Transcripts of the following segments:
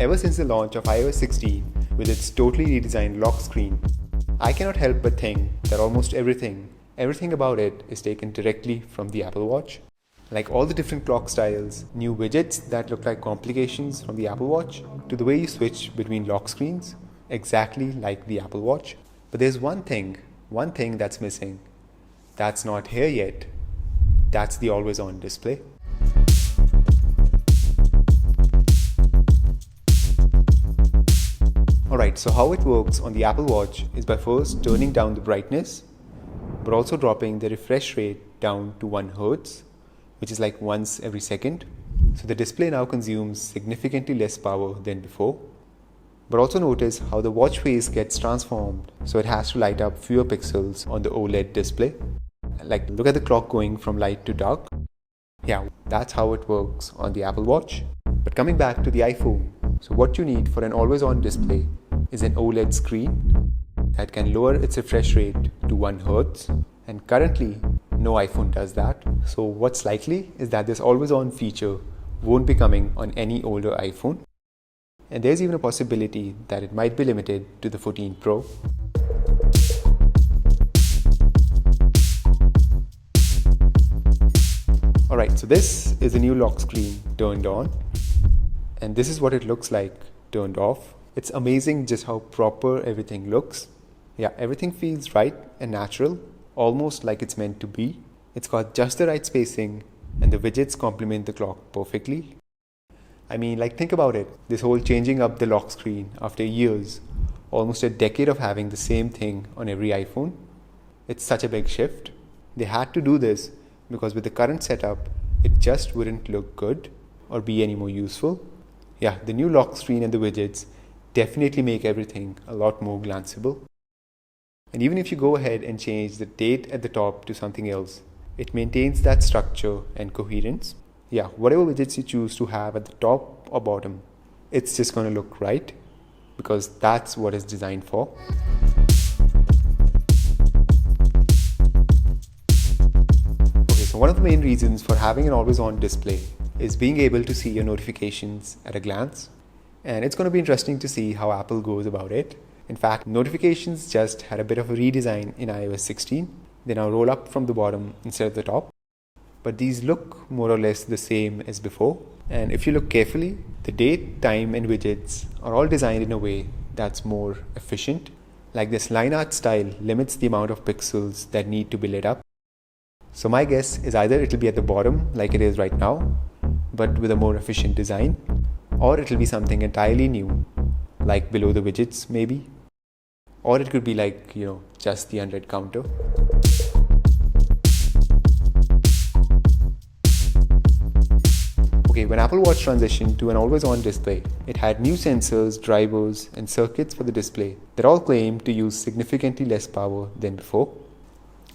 Ever since the launch of iOS 16 with its totally redesigned lock screen, I cannot help but think that almost everything about it is taken directly from the Apple Watch. Like all the different clock styles, new widgets that look like complications from the Apple Watch, to the way you switch between lock screens, exactly like the Apple Watch. But there's one thing that's missing. That's not here yet. That's the always-on display. Alright, so how it works on the Apple Watch is by first turning down the brightness, but also dropping the refresh rate down to 1 Hz, which is like once every second. So the display now consumes significantly less power than before. But also notice how the watch face gets transformed, so it has to light up fewer pixels on the OLED display. Like, look at the clock going from light to dark. Yeah, that's how it works on the Apple Watch. But coming back to the iPhone, so what you need for an always-on display is an OLED screen that can lower its refresh rate to 1 Hz. And currently, no iPhone does that. So what's likely is that this always-on feature won't be coming on any older iPhone. And there's even a possibility that it might be limited to the 14 Pro. Alright, so this is the new lock screen turned on. And this is what it looks like turned off. It's amazing just how proper everything looks. Yeah, everything feels right and natural, almost like it's meant to be. It's got just the right spacing, and the widgets complement the clock perfectly. I mean, like, think about it. This whole changing up the lock screen after years, almost a decade of having the same thing on every iPhone. It's such a big shift. They had to do this because with the current setup, it just wouldn't look good or be any more useful. Yeah, the new lock screen and the widgets definitely make everything a lot more glanceable. And even if you go ahead and change the date at the top to something else, it maintains that structure and coherence. Yeah, whatever widgets you choose to have at the top or bottom, it's just going to look right because that's what it's designed for. Okay, so one of the main reasons for having an always-on display is being able to see your notifications at a glance. And it's going to be interesting to see how Apple goes about it. In fact, notifications just had a bit of a redesign in iOS 16. They now roll up from the bottom instead of the top. But these look more or less the same as before. And if you look carefully, the date, time, and widgets are all designed in a way that's more efficient. Like this line art style limits the amount of pixels that need to be lit up. So my guess is either it'll be at the bottom like it is right now, but with a more efficient design, or it'll be something entirely new, like below the widgets maybe. Or it could be like, just the unread counter. Okay, when Apple Watch transitioned to an always-on display, it had new sensors, drivers, and circuits for the display that all claimed to use significantly less power than before.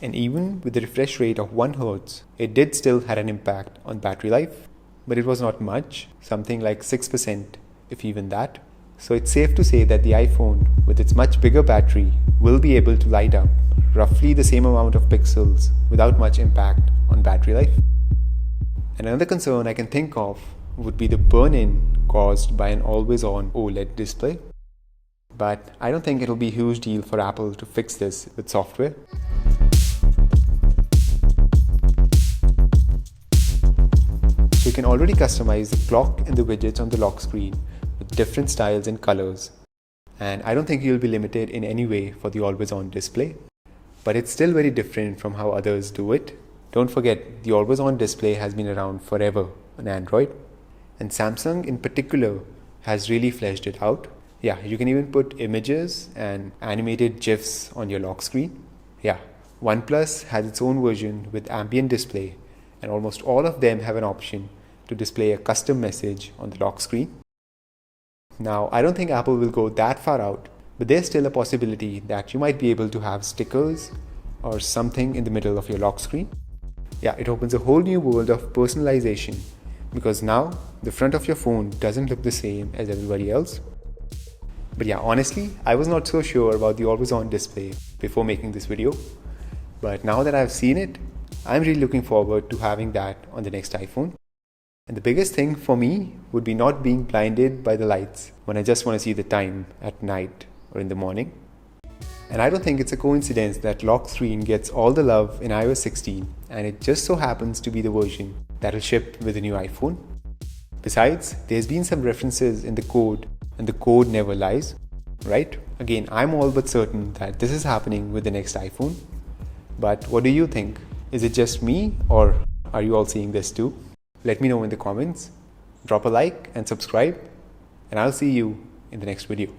And even with the refresh rate of 1 Hz, it did still have an impact on battery life, but it was not much, something like 6%, if even that. So it's safe to say that the iPhone, with its much bigger battery, will be able to light up roughly the same amount of pixels without much impact on battery life. And another concern I can think of would be the burn-in caused by an always-on OLED display. But I don't think it'll be a huge deal for Apple to fix this with software. So you can already customize the clock and the widgets on the lock screen with different styles and colors. And I don't think you'll be limited in any way for the always-on display. But it's still very different from how others do it. Don't forget, the always-on display has been around forever on Android. And Samsung in particular has really fleshed it out. Yeah, you can even put images and animated GIFs on your lock screen. Yeah, OnePlus has its own version with ambient display, and almost all of them have an option to display a custom message on the lock screen. Now, I don't think Apple will go that far out, but there's still a possibility that you might be able to have stickers or something in the middle of your lock screen. Yeah, it opens a whole new world of personalization because now the front of your phone doesn't look the same as everybody else. But yeah, honestly, I was not so sure about the always-on display before making this video. But now that I've seen it, I'm really looking forward to having that on the next iPhone. And the biggest thing for me would be not being blinded by the lights when I just want to see the time at night or in the morning. And I don't think it's a coincidence that lock screen gets all the love in iOS 16 and it just so happens to be the version that'll ship with the new iPhone. Besides, there's been some references in the code and the code never lies, right? Again, I'm all but certain that this is happening with the next iPhone. But what do you think? Is it just me or are you all seeing this too? Let me know in the comments. Drop a like and subscribe, and I'll see you in the next video.